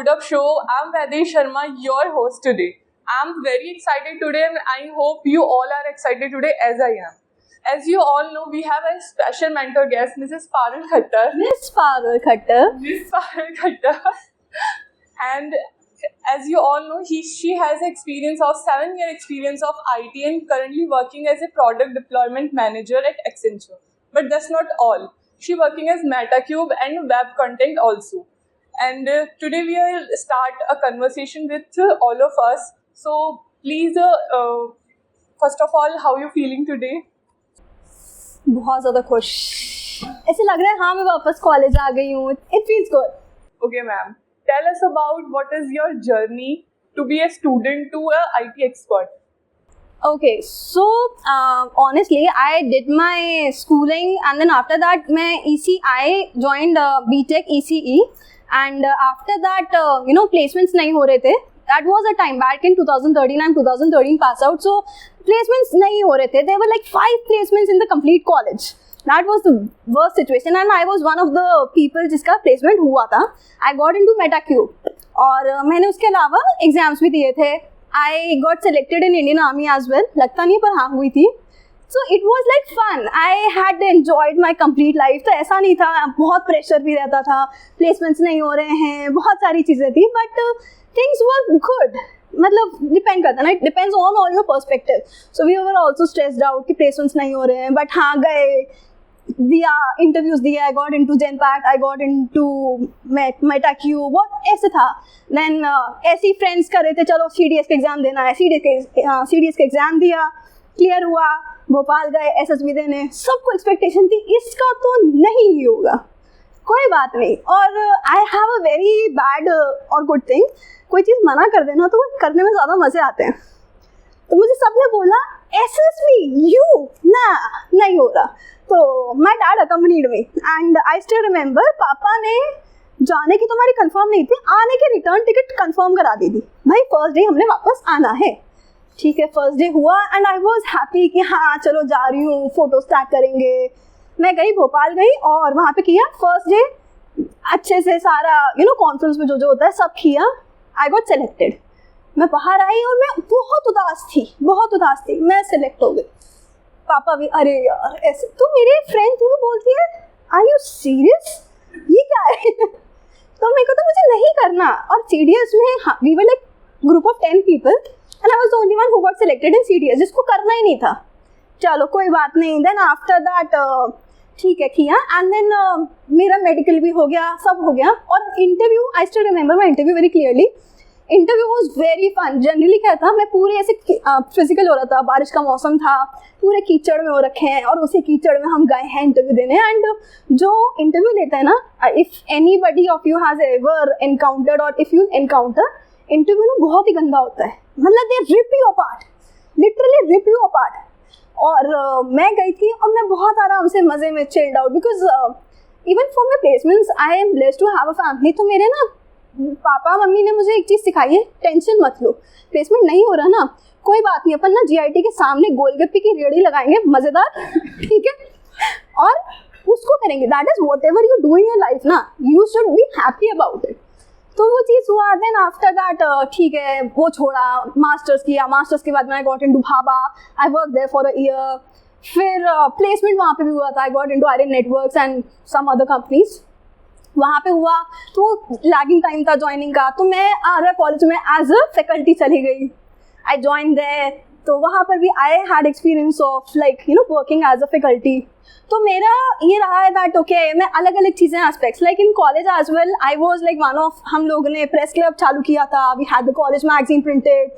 Up Show. I'm Vaidehi Sharma, your host today. I'm very excited today and I hope you all are excited today as I am. As you all know, we have a special mentor guest, Mrs. Parul Khattar. Miss Parul Khattar. Miss Parul Khattar. And as you all know, she has experience of 7-year experience of IT and currently working as a product deployment manager at Accenture. But that's not all. She working as MetaCube and web content also. And today we will start a conversation with all of us. So please, first of all, how you feeling today? बहुत ज़्यादा खुश. ऐसे लग रहा है हाँ मैं वापस कॉलेज आ गई हूँ. It feels good. Okay, ma'am. Tell us about what is your journey to be a student to a IT expert. Okay, so honestly, I did my schooling and then after that, I joined BTech ECE and after that, placements नहीं हो रहे थे. That was a time back in 2013. I'm 2013 pass out, so placements नहीं हो रहे थे. There were like 5 placements in the complete college. That was the worst situation and I was one of the people जिसका placement हुआ था. I got into MetaCube और मैंने उसके अलावा exams भी दिए थे. I got selected in Indian Army as well. लगता नहीं पर हाँ हुई थी. So it was like fun. I had enjoyed my complete life. तो ऐसा नहीं था, बहुत pressure भी रहता था. Placements नहीं हो रहे हैं, बहुत सारी चीज़ें थी. But things were good. मतलब डिपेंड करता है ना, it depends on all your perspective. So we were also stressed out कि placements नहीं हो रहे हैं. But हाँ गए, दिया interviews दिया. I got into Genpact, I got into MetaCube. what ऐसे था. Then ऐसी friends कर रहे थे चलो CDS के एग्जाम देना है. CDS के एग्जाम दिया, क्लियर हुआ, भोपाल गए SSB देने. सबको एक्सपेक्टेशन थी इसका तो नहीं ही होगा, कोई बात नहीं. और आई हैव अ वेरी बैड और गुड थिंग, कोई चीज़ मना कर देना तो वो करने में ज़्यादा मज़े आते हैं. तो मुझे सबने बोला SSB यू ना नहीं हो रहा. तो my dad accompanied me and I still remember पापा ने जाने की तो हमारी कंफर्म नहीं थी, आने के रिटर्न टिकट कंफर्म करा दी थी. भाई फर्स्ट डे हमने वापस आना है, ठीक है. फर्स्ट डे हुआ एंड आई वाज हैप्पी कि हाँ चलो जा रही हूँ, फोटो स्टार्ट करेंगे. मैं गई, भोपाल गई और वहाँ पे किया फर्स्ट डे अच्छे से सारा कॉन्फ्रेंस में जो होता है सब किया. I got selected. मैं बाहर आई और मैं बहुत उदास थी. मैं सेलेक्ट हो गई. पापा भी अरे यार ऐसे. तो मेरी फ्रेंड थी वो बोलती है आर यू सीरियस, ये क्या है. तो मेरे को तो मुझे नहीं करना. और CDS में we were like group of 10 people and I was the only one who got selected in CDS, जिसको करना ही नहीं था. चलो कोई बात नहीं. देन आफ्टर दैट ठीक है किया एंड देन मेरा मेडिकल भी हो गया, सब हो गया. और interview I still remember my interview very clearly. Interview was very fun. Generally क्या था, मैं पूरे ऐसे फिजिकल हो रहा था, बारिश का मौसम था, पूरे कीचड़ में हो रखे हैं और उसी कीचड़ में हम गए हैं इंटरव्यू देने. एंड जो इंटरव्यू लेता है ना, if anybody of you has ever encountered और इफ यू एनकाउंटर, इंटरव्यू ना बहुत ही गंदा होता है. मतलब they rip you apart, literally rip you apart. और मैं गई थी और मैं बहुत आराम से मज़े में chilled out because even for my placements I am blessed to have a family. तो मेरे ना पापा मम्मी ने मुझे एक चीज़ सिखाई है, टेंशन मत लो. प्लेसमेंट नहीं हो रहा ना, कोई बात नहीं, अपन ना GIT के सामने गोलगप्पे की रेहड़ी लगाएंगे मज़ेदार, ठीक है, और उसको करेंगे. That is whatever you do in your life ना, you should be happy about it. तो वो चीज़ हुआ. देन आफ्टर दैट ठीक है वो छोड़ा, मास्टर्स किया. मास्टर्स के बाद मैं got into Bhabha, I work there for a year. फिर प्लेसमेंट वहाँ पे भी हुआ था. I got into Aryan networks and some other companies. वहाँ पे हुआ तो लैगिंग टाइम था ज्वाइनिंग का, तो मैं आर्या कॉलेज में एज अ फैकल्टी चली गई. I join there. तो वहाँ पर भी I had experience of like working as a faculty. तो मेरा ये रहा है दैट ओके मैं अलग अलग चीज़ें aspects like in college as well. I was like one of, हम लोगों ने प्रेस क्लब चालू किया था. We had the college magazine printed,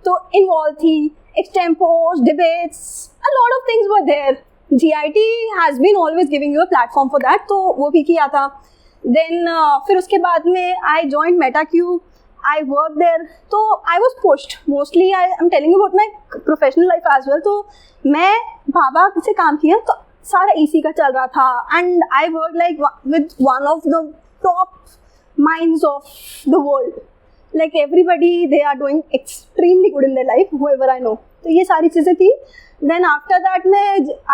तो इन्वॉल्व थी. Extempores, debates, a lot of things were there. GIT has been always giving you a platform for that, तो वो भी किया था. देन फिर उसके बाद में I join MetaCube. I worked there, तो I was pushed. Mostly I'm telling you about my professional life as well. तो मैं भाभा से काम किया तो सारा EC का चल रहा था and I worked like with one of the top minds of the world. Like everybody, they are doing extremely good in their life, whoever I know. तो ये सारी चीज़ें थी. Then after that मैं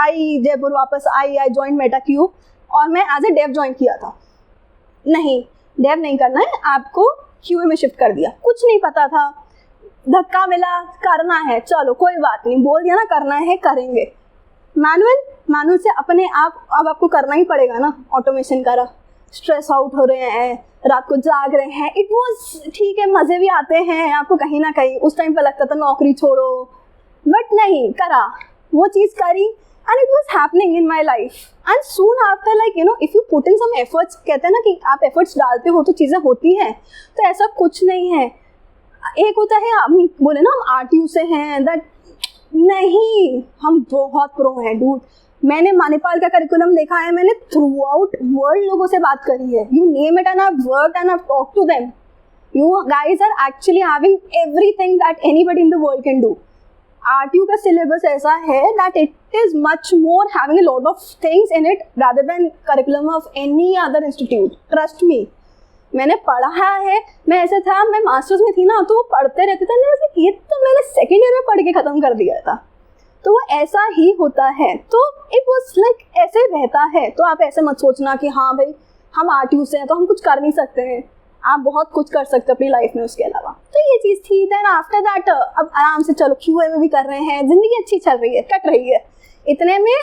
आई जयपुर वापस आई, I joined MetaCube और मैं as a dev join किया था. नहीं, dev नहीं करना है आपको, QA में शिफ्ट कर दिया, कुछ नहीं पता था, धक्का मिला, करना है, चलो कोई बात नहीं, बोल दिया ना करना है करेंगे। मैनुअल से अपने आप अब आपको करना ही पड़ेगा ना, ऑटोमेशन करा, स्ट्रेस आउट हो रहे हैं, रात को जाग रहे हैं, इट वाज ठीक है, मज़े भी आते हैं आपको कहीं ना कहीं, उस टाइम पे लगता था नौकरी छोड़ो, बट नहीं करा, वो चीज़ करी and it was happening in my life and soon after like you know if you put in some efforts, कहते हैं ना कि आप एफर्ट्स डालते हो तो चीज़ें होती हैं, तो ऐसा कुछ नहीं है। एक होता है हम बोले ना हम RTU से हैं, दैट नहीं, हम बहुत प्रो हैं डूड। मैंने मणिपाल का करिकुलम देखा है, मैंने थ्रू आउट वर्ल्ड लोगों से बात करी है, you name it and I work and I talk to them, you guys are actually having everything that anybody in the world can do. RTU का सिलेबस ऐसा है that it is much more having a lot of things in it rather than curriculum of any other institute, trust me. मैंने पढ़ा है, मैं ऐसे था, मैं मास्टर्स में थी ना, तो वो पढ़ते रहते थे, ये तो मैंने सेकेंड ईयर में पढ़ के ख़त्म कर दिया था, तो वो ऐसा ही होता है। तो इट वॉज लाइक ऐसे रहता है, तो आप ऐसे मत सोचना कि हाँ भाई हम RTU से हैं तो हम कुछ कर नहीं सकते हैं, आप बहुत कुछ कर सकते हो अपनी लाइफ में उसके अलावा। तो ये चीज़ थी। देन आफ्टर दैट अब आराम से चलो QA में भी कर रहे हैं, ज़िंदगी अच्छी चल रही है, कट रही है। इतने में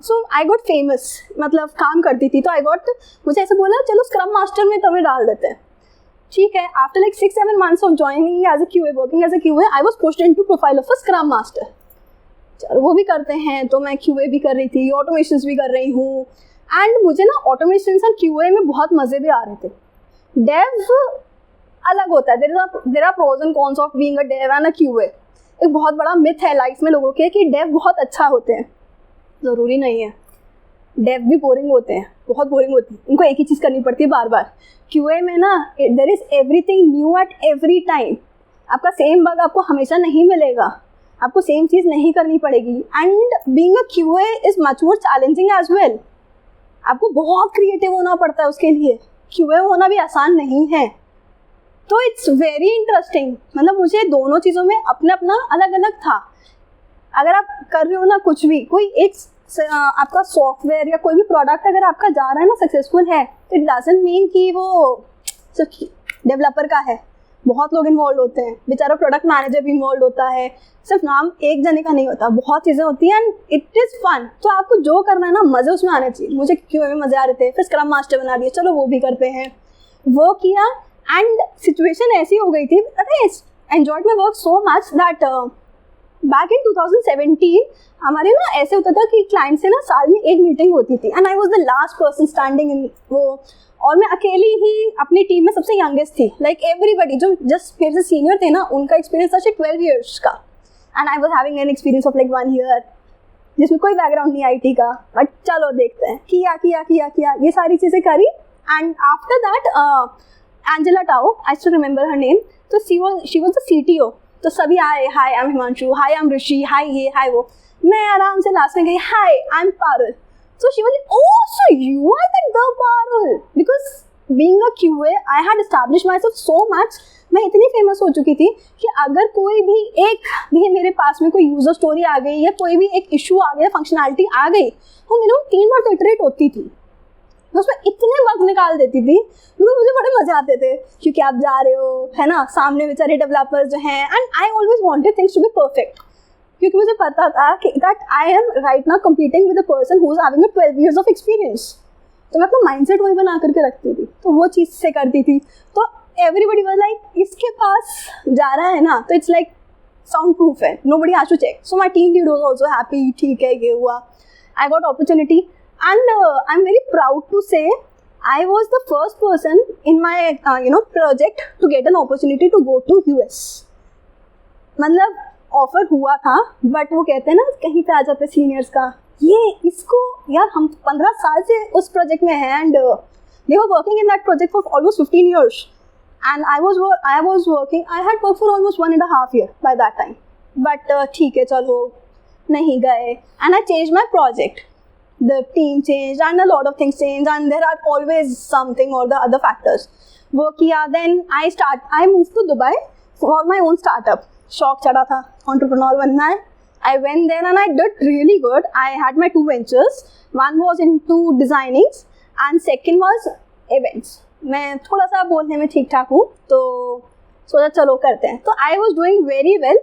सो आई गॉट फेमस, मतलब काम करती थी तो आई गॉट, मुझे ऐसे बोला चलो स्क्रम मास्टर में तुम्हें डाल देते हैं, ठीक है। After like 6-7 months of joining as a QA, working as a QA, I was pushed into profile of a scrum master. चलो वो भी करते हैं, तो मैं QA भी कर रही थी, ऑटोमेशंस भी कर रही हूँ, एंड मुझे ना ऑटोमेशंस और QA में बहुत मज़े भी आ रहे थे। डेव अलग होता है, there are pros and cons of being a dev and a QA। एक बहुत बड़ा मिथ है लाइफ में लोगों के कि डेव बहुत अच्छा होते हैं, ज़रूरी नहीं है। डेव भी बोरिंग होते हैं, बहुत बोरिंग होती है, उनको एक ही चीज़ करनी पड़ती है बार बार। QA में ना there is everything new at every time, आपका सेम बग आपको हमेशा नहीं मिलेगा, आपको सेम चीज़ नहीं करनी पड़ेगी, and being a QA is much more challenging as well. आपको बहुत क्रिएटिव होना पड़ता है उसके लिए, QA होना भी आसान नहीं है। तो इट्स वेरी इंटरेस्टिंग, मतलब मुझे दोनों चीज़ों में अपना अपना अलग अलग था। अगर आप कर रहे हो ना कुछ भी, कोई एक आपका सॉफ्टवेयर या कोई भी प्रोडक्ट अगर आपका जा रहा है ना, सक्सेसफुल है, तो इट डजंट मीन कि वो सिर्फ डेवलपर का है, बहुत लोग इन्वॉल्व होते हैं, बेचारा प्रोडक्ट मैनेजर भी इन्वॉल्व होता है, सिर्फ नाम एक जने का नहीं होता, बहुत चीज़ें होती हैं एंड इट इज़ फन। तो आपको जो करना है ना, मज़े उसमें आने चाहिए। मुझे QA में मज़े आ रहे थे, फिर स्क्रम मास्टर बना दिया, चलो वो भी करते हैं, वो किया, एंड सिचुएशन ऐसी हो गई थी, I enjoyed my work so much that back in 2017 हमारे ना ऐसे होता था कि क्लाइंट से ना साल में एक मीटिंग होती थी, and I was the last person standing in वो, और मैं अकेली ही अपनी टीम में सबसे यंगेस्ट थी। लाइक एवरीबडी जो जस्ट मेरे से सीनियर थे ना, उनका एक्सपीरियंस था 12 years का, and I was having an experience of like 1 year, जिसमें कोई बैकग्राउंड नहीं IT का, बट चलो देखते हैं, किया ये सारी चीज़ें करी। And after that Angela Tao, I still remember her name, तो शी वॉज द CTO। तो सभी आए, hi I am Himanshu, hi I am Rishi, hi ये हाय वो, मैं आराम से लास्ट में गई, hi I am Parul. So she was like, oh, so you are the Parul, because being a QA, I had established myself so much, मैं इतनी famous हो चुकी थी कि अगर कोई भी एक भी मेरे पास में कोई यूजर स्टोरी आ गई या कोई भी एक इशू आ गया, फंक्शनैलिटी आ गई, वो मिनिमम 3 बार तो इटरेट होती थी, मैं उसमें इतने वक्त निकाल देती थी क्योंकि मुझे बड़े मजे आते थे, क्योंकि आप जा रहे हो, है ना, सामने बेचारे डेवलपर्स जो हैं, and I always wanted things to be perfect, क्योंकि मुझे पता था कि that I am right now competing with a person who is having 12 years of experience. तो मैं अपना माइंडसेट वही बना करके रखती थी, तो वो चीज़ से करती थी। तो एवरीबडी वाज लाइक, इसके पास जा रहा है ना, तो इट्स लाइक साउंड प्रूफ है, nobody has to check. So my team lead was also happy, ठीक है ये हुआ, I got opportunity, and I am very proud to say I was the first person in my project to get an opportunity to go to US। मतलब offer हुआ था, but वो कहते हैं ना कहीं पे आ जाते सीनियर्स का, ये इसको यार हम 15 साल से उस प्रोजेक्ट में हैं, and they were working in that project for almost 15 years, and I was working, I had work for almost 1.5 year by that time, but ठीक है चलो नहीं गए, and I change my project, the team changed and a lot of things changed, and there are always something or the other factors. वो किया, then I moved to Dubai for my own startup. शौक चढ़ा था, entrepreneur बनना है. I went there and I did really good. I had my 2 ventures. One was into designing and second was events. मैं थोड़ा सा बोलने में ठीक ठाक हूँ, तो सोचा चलो करते हैं. तो I was doing very well,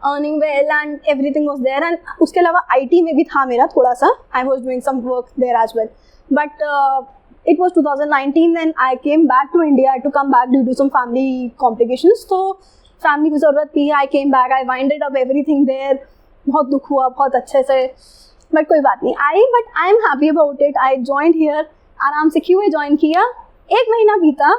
earning well and everything was there. एंड उसके अलावा IT में भी था मेरा थोड़ा सा. आई वॉज डूइंग सम वर्क देयर एज वेल. But it was 2019 then I came back to India. I had to come back due to some family complications. तो family की ज़रूरत थी. I came back. I winded up everything there. बहुत दुख हुआ, बहुत अच्छे से, बट कोई बात नहीं. But I am happy about it. I joined here. आराम से QA ज्वाइन किया. 1 महीना बीता.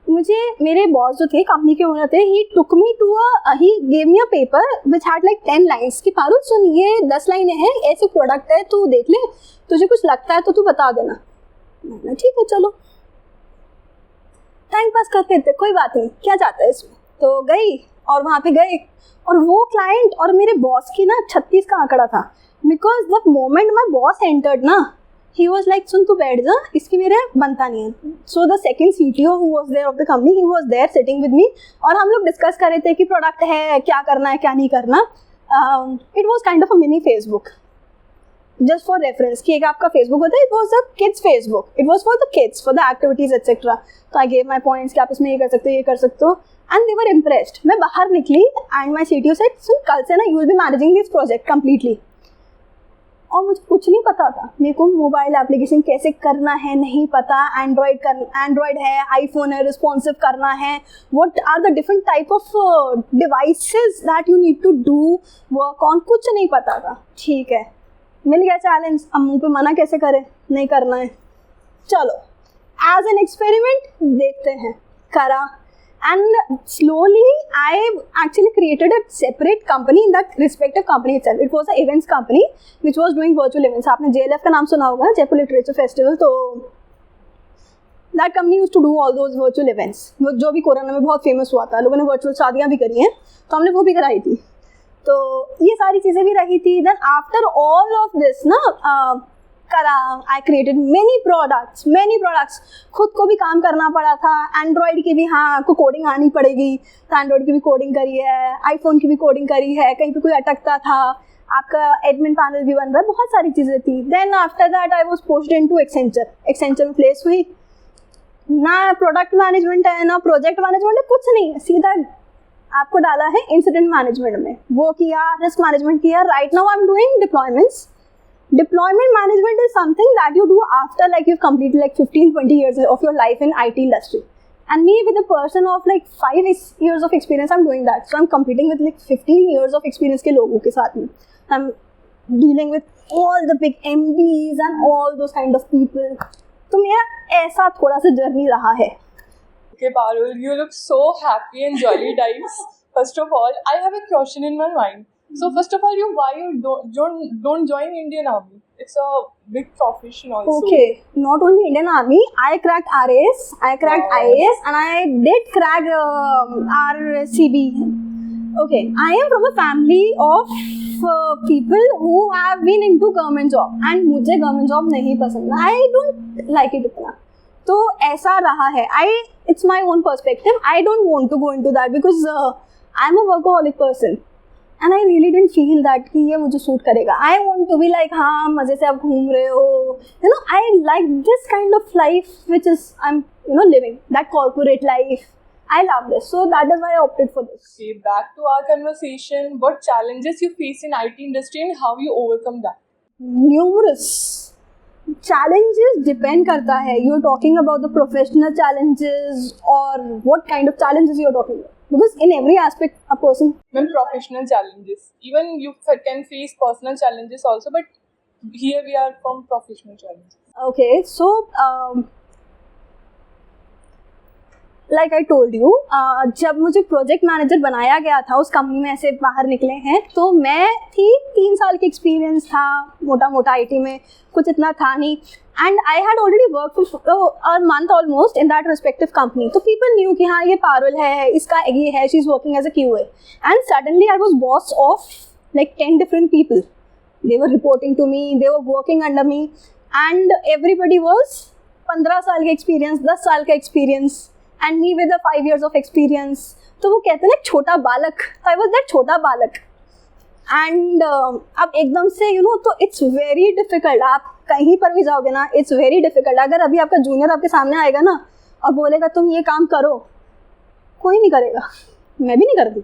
मुझे मेरे बॉस जो थे, कंपनी के ओनर थे, he gave me a paper which had like 10 lines कि पारुल सुन, ये 10 लाइनें हैं, ऐसे प्रोडक्ट है, तू देख ले, तुझे कुछ लगता है तो तू बता देना. मैंने ठीक है चलो, टाइम पास करते थे, कोई बात नहीं, क्या जाता है इसमें. तो गई और वहाँ पे गए, और वो क्लाइंट और मेरे बॉस की ना 36 का आंकड़ा था. Because the moment my boss entered ना, ही वॉज लाइक सुन तू बैठ जा, इसकी मेरे बनता नहीं है. So the second CTO who was there of the company, he was there sitting with me, और हम लोग डिस्कस कर रहे थे कि प्रोडक्ट है, क्या करना है क्या नहीं करना. It was kind of a mini Facebook, just for reference कि एक आपका Facebook होता है. It was a kids Facebook. It was for the kids, for the activities etc. So I gave my points कि आप इसमें ये कर सकते हो, ये कर सकते हो, and they were impressed. मैं बाहर निकली and my CTO said सुन कल से ना you will be managing this project completely. और मुझे कुछ नहीं पता था, मेरे को मोबाइल एप्लीकेशन कैसे करना है नहीं पता. एंड्रॉयड है, iPhone है, रिस्पॉन्सिव करना है, what are the different type of devices that you need to do work on, कुछ नहीं पता था. ठीक है, मिल गया चैलेंज. अब मुंह पे मना कैसे करें, नहीं करना है, चलो एज एन एक्सपेरिमेंट देखते हैं. करा and slowly I actually created a separate company in that respective company itself. It was a events company which was doing virtual events. आपने JLF का नाम सुना होगा, जयपुर लिटरेचर फेस्टिवल. तो that company used to do all those virtual events, जो भी corona में बहुत फेमस हुआ था. लोगों ने वर्चुअल शादियाँ भी करी हैं, तो हमने वो भी कराई थी. तो ये सारी चीज़ें भी रही थी. Then after all of this ना करा, आई क्रिएटेड मेनी प्रोडक्ट्स. खुद को भी काम करना पड़ा था. एंड्रॉयड की भी, हाँ आपको कोडिंग आनी पड़ेगी, तो एंड्रॉयड की भी कोडिंग करी है, iPhone की भी कोडिंग करी है, कहीं पे कोई अटकता था, आपका एडमिन पैनल भी बन रहा है, बहुत सारी चीज़ें थी. Then after that I was posted into Accenture में प्लेस हुई. ना प्रोडक्ट मैनेजमेंट है, ना प्रोजेक्ट मैनेजमेंट है, कुछ नहीं, सीधा आपको डाला है इंसिडेंट मैनेजमेंट में. वो किया, रिस्क मैनेजमेंट किया. Right now I am doing deployments. Deployment management is something that you do after like you've completed like 15-20 years of your life in IT industry. And me with a person of like 5 years of experience, I'm doing that. So I'm competing with like 15 years of experience के लोगों के साथ में. I'm dealing with all the big MDs and all those kind of people. तो मेरा ऐसा थोड़ा सा जर्नी रहा है. Okay, Parul, you look so happy and jolly, guys. First of all, I have a question in my mind. So first of all, why you don't join Indian Army? It's a big profession also. Okay, not only Indian Army, I cracked RAS, I cracked IAS, and I did crack RCB. Okay, I am from a family of people who have been into government job, and मुझे government job नहीं पसंद. I don't like it इतना. तो ऐसा रहा है. It's my own perspective. I don't want to go into that because I'm a workaholic person. And I really didn't feel that कि ये मुझे सूट करेगा. I want to be like हाँ मज़े से आप घूम रहे हो. You know, I like this kind of life which is I'm living, that corporate life. I love this. So that is why I opted for this. Okay, back to our conversation. What challenges you face in IT industry and how you overcome that? Numerous. Challenges depend करता है. You're talking about the professional challenges or what kind of challenges you're talking about? Because in every aspect, a person. When professional challenges, even you can face personal challenges also, but here we are from professional challenges. Okay, so like I told you, जब मुझे project manager बनाया गया था, उस company में ऐसे बाहर निकले हैं, तो मैं थी 3 साल की एक्सपीरियंस था मोटा मोटा IT में, कुछ इतना था नहीं. And I had already worked for a month almost in that respective company. So people knew कि हाँ ये पारुल है, इसका ये है, she's working as a QA. And suddenly I was boss of like 10 different people. They were reporting to me, they were working under me, and everybody was 15 साल का experience, 10 साल का experience, and me with the 5 years of experience. तो वो कहते हैं ना छोटा बालक. I was that छोटा बालक. एंड अब एकदम से तो इट्स वेरी डिफिकल्ट. आप कहीं पर भी जाओगे ना, इट्स वेरी डिफिकल्ट. अगर अभी आपका जूनियर आपके सामने आएगा ना और बोलेगा तुम ये काम करो, कोई नहीं करेगा. मैं भी नहीं करती.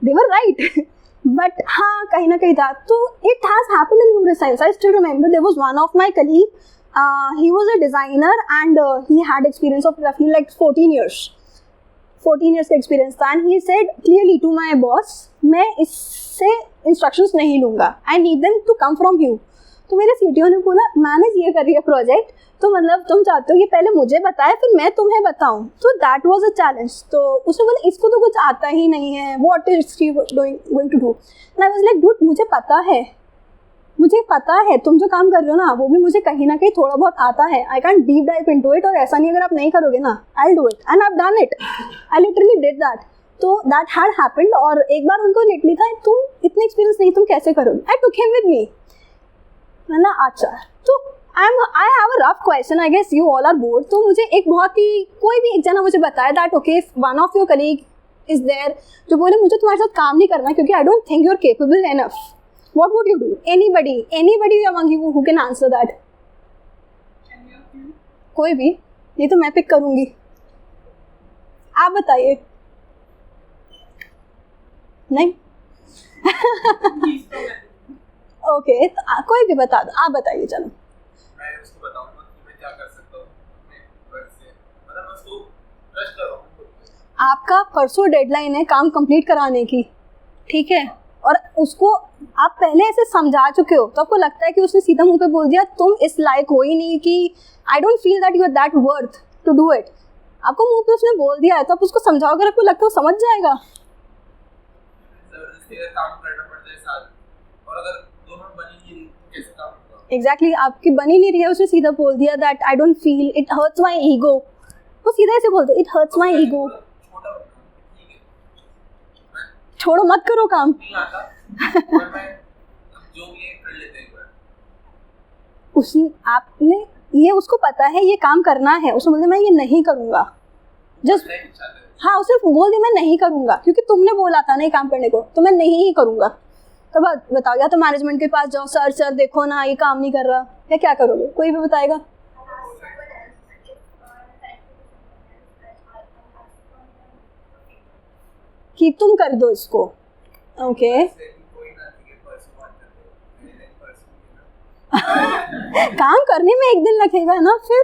दे वर राइट. बट हाँ, कहीं ना कहीं था. तो it has happened in numerous times. I still remember there was one of my colleague. He was a designer and he had experience of roughly like 14 years का experience था. And he said clearly to my boss, मैं इससे instructions नहीं लूँगा. I need them to come from you. तो मेरे CTO ने बोला मैंने ये कर रही है प्रोजेक्ट, तो मतलब तुम चाहते हो कि पहले मुझे बताए फिर मैं तुम्हें बताऊँ. तो दैट वाज अ चैलेंज. तो उसने बोला इसको तो कुछ आता ही नहीं है, what is she going to do. And I was like dude, मुझे पता है तुम जो काम कर रहे हो ना वो भी मुझे कहीं ना कहीं थोड़ा बहुत आता है. I can deep dive into it. और ऐसा नहीं अगर आप नहीं करोगे ना, I will do it and I have done it. I literally did that. तो दैट हैड हैपेंड. और एक बार उनको लिटरली था तुम इतने एक्सपीरियंस नहीं, तुम कैसे करोगे. I took him with me. मैंने अच्छा, तो I have a rough question. I guess you all are bored. तो मुझे एक बहुत ही कोई भी एक जना मुझे बताया that okay one of your colleague is there जो बोले मुझे तुम्हारे साथ काम नहीं करना क्योंकि I don't think you are capable enough. What would you do? Anybody among you who can answer that? कोई भी नहीं तो मैं पिक करूंगी. आप बताइए. नहीं. ओके, कोई भी बता दो. आप बताइए. चलो मैं उसको बताऊंगा कि मैं क्या कर सकता हूँ अपने वर्क से. मतलब मैं उसको ट्रस्ट कर रहा हूँ. आपका परसों डेडलाइन है काम कंप्लीट कराने की, ठीक है, और उसको आप पहले ऐसे समझा चुके हो तो आपको लगता है कि उसने सीधा मुंह पे बोल दिया तुम इस लायक हो ही नहीं कि I don't feel that you are that worth to do it. आपको मुंह पे उसने बोल दिया है तो आप उसको समझाओ, अगर आपको लगता है वो समझ जाएगा. जबरदस्ती काम करना पड़ता है साथ, और अगर दोनों बनी नहीं रही तो कैसे काम होगा. एग्जैक्टली आपकी बनी नहीं रही है. उसने सीधा बोल दिया that I don't feel, it hurts my ego. वो सीधा ऐसे बोलते इट हर्ट्स माई ईगो. छोड़ो मत करो काम. नहीं आता और मैं जो भी कर लेते हैं. उसने आपने ये उसको पता है ये काम करना है, उसने बोलते मैं ये नहीं करूँगा. जस्ट हाँ, उसने बोल दिया मैं नहीं करूँगा क्योंकि तुमने बोला था नहीं काम करने को, तो मैं नहीं ही करूँगा. तो बताओ, या तो मैनेजमेंट के पास जाओ, सर देखो ना ये काम नहीं कर रहा, या क्या करोगे. कोई भी बताएगा. कि तुम कर दो इसको. ओके. काम करने में एक दिन लगेगा ना फिर.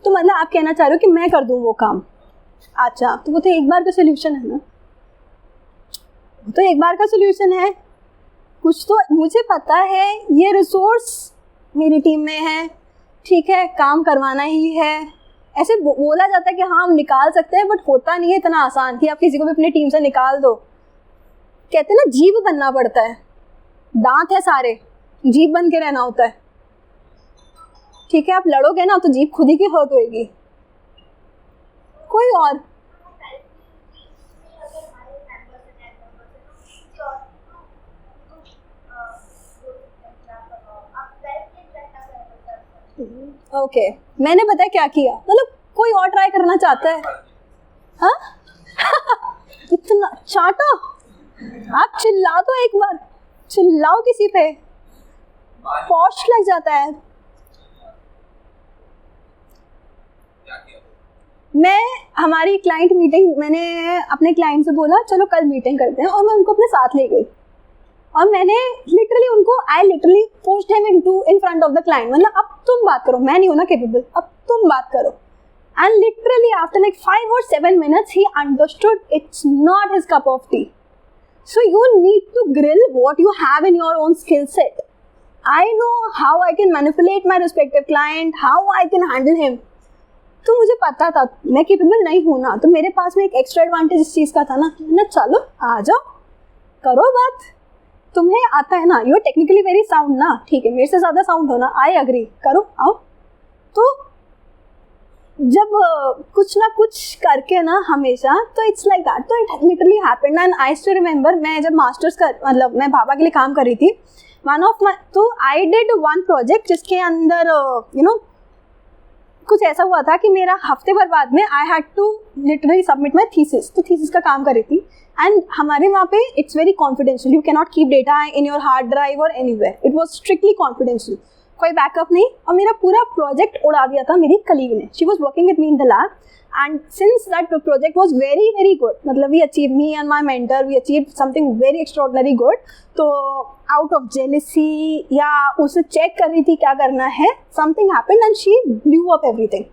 तो मतलब आप कहना चाह रहे हो कि मैं कर दूं वो काम. अच्छा, तो वो तो एक बार का सोल्यूशन है ना. तो एक बार का सोल्यूशन है. कुछ तो मुझे पता है ये रिसोर्स मेरी टीम में है, ठीक है, काम करवाना ही है. ऐसे बोला जाता है कि हाँ हम निकाल सकते हैं, बट होता नहीं है इतना आसान कि आप किसी को भी अपनी टीम से निकाल दो. कहते हैं ना जीभ बनना पड़ता है. दांत है सारे, जीभ बन के रहना होता है. ठीक है, आप लड़ोगे ना तो जीभ खुद ही की हर्ट होएगी. कोई और. ओके, मैंने पता क्या किया. मतलब कोई और ट्राई करना चाहता है. हाँ इतना चाटा. आप चिल्ला दो एक बार, चिल्लाओ किसी पे, पॉश लग जाता है. मैं हमारी क्लाइंट मीटिंग, मैंने अपने क्लाइंट से बोला चलो कल मीटिंग करते हैं, और मैं उनको अपने साथ ले गई. और मैंने लिटरली उनको I literally post him in front of the client. मतलब अब तुम बात करो, मैं नहीं हूं ना केपेबल, अब तुम बात करो. And literally after like 5 or 7 minutes he understood it's not his cup of tea. So you need to grill what you have in your own skill set. I know how I can manipulate my respective client, how I can handle him. तो मुझे पता था मैं capable नहीं हूँ ना, तो मेरे पास में एक एक्स्ट्रा एडवांटेज इस चीज़ का था ना चलो आ जाओ करो बात. तुम्हें आता है ना, you are technically very sound ना, ठीक है, मेरे से ज़्यादा साउंड हो ना, आई अग्री, करो आओ. तो जब कुछ ना कुछ करके ना हमेशा, तो इट्स लाइक दैट. तो it literally happened. And I still remember मैं जब मास्टर्स कर मतलब मैं भाभा के लिए काम कर रही थी, तो आई डिड वन प्रोजेक्ट जिसके अंदर कुछ ऐसा हुआ था कि मेरा हफ्ते भर बाद में I had to literally submit my thesis, तो थीसिस का काम कर रही थी एंड हमारे वहाँ पे it's very confidential, you can not keep data in your hard drive और anywhere, it was strictly confidential, कोई बैकअप नहीं। और मेरा पूरा प्रोजेक्ट उड़ा दिया था मेरी कलीग ने, she was working with me in the lab and since that project was very very good, मतलब we achieve, me and my mentor we achieve something very extraordinary good, तो आउट ऑफ जेलसी या उसे check कर रही थी क्या करना है, something happened and she blew up everything,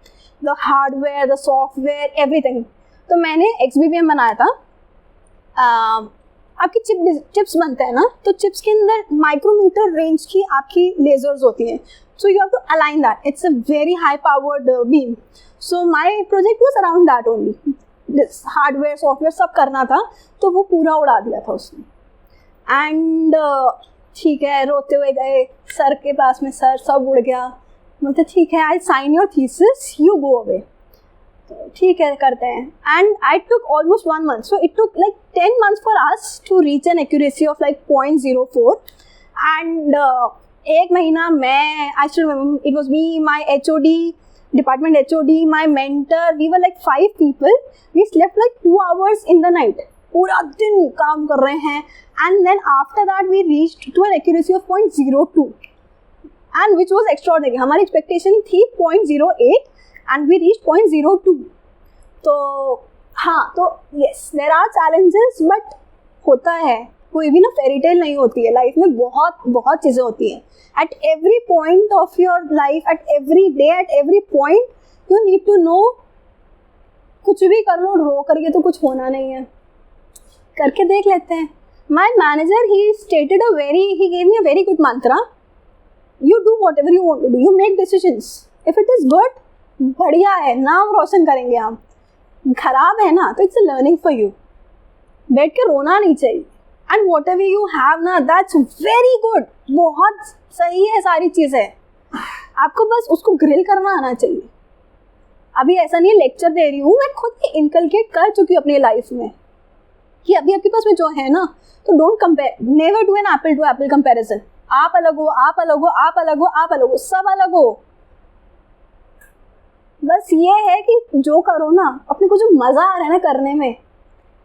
the hardware, the software, everything. तो मैंने XBPM बनाया था। आपकी चिप्स बनते हैं ना, तो चिप्स के अंदर माइक्रोमीटर रेंज की आपकी लेजर्स होती हैं, so you have to align that, it's a very high powered beam, so my project was around that only, this hardware software सब करना था, तो वो पूरा उड़ा दिया था उसने। एंड ठीक है, रोते हुए गए सर के पास में, सर सब उड़ गया, मतलब ठीक है I sign your thesis, you go away, ठीक है करते हैं। And I took almost 1 month, so it took like 10 months for us to reach an accuracy of like 0.04 and 1 महीना मैं, I still remember, it was me, my HOD, department HOD, my mentor, we were like 5 people, we slept like 2 hours in the night, पूरा दिन काम कर रहे हैं and then after that we reached to an accuracy of 0.02 and which was extraordinary, हमारी expectation थी 0.08 and we reached 0.02, तो हाँ, तो yes there are challenges, but होता है, कोई भी ना फेरी टेल नहीं होती है लाइफ में, बहुत बहुत चीज़ें होती हैं at every point of your life, at every day, at every point you need to know, कुछ भी कर लो, रो करके तो कुछ होना नहीं है, करके देख लेते हैं। my manager he gave me a very good mantra, you do whatever you want to do, you make decisions, if it is good बढ़िया है, नाम रोशन करेंगे हम, खराब है ना तो it's a learning for you, बैठ के रोना नहीं चाहिए, and what ever you have ना दैट्स वेरी गुड, बहुत सही है सारी चीज़ें, आपको बस उसको ग्रिल करना आना चाहिए। अभी ऐसा नहीं है लेक्चर दे रही हूँ, मैं खुद ही इनकलकेट कर चुकी हूँ अपनी लाइफ में कि अभी आपके पास में जो है ना, तो don't compare, never do an apple to apple comparison, आप अलग हो, आप अलग हो, आप अलग हो, आप अलग हो, सब अलग हो, बस ये है कि जो करो ना, अपने को जो मज़ा आ रहा है ना करने में,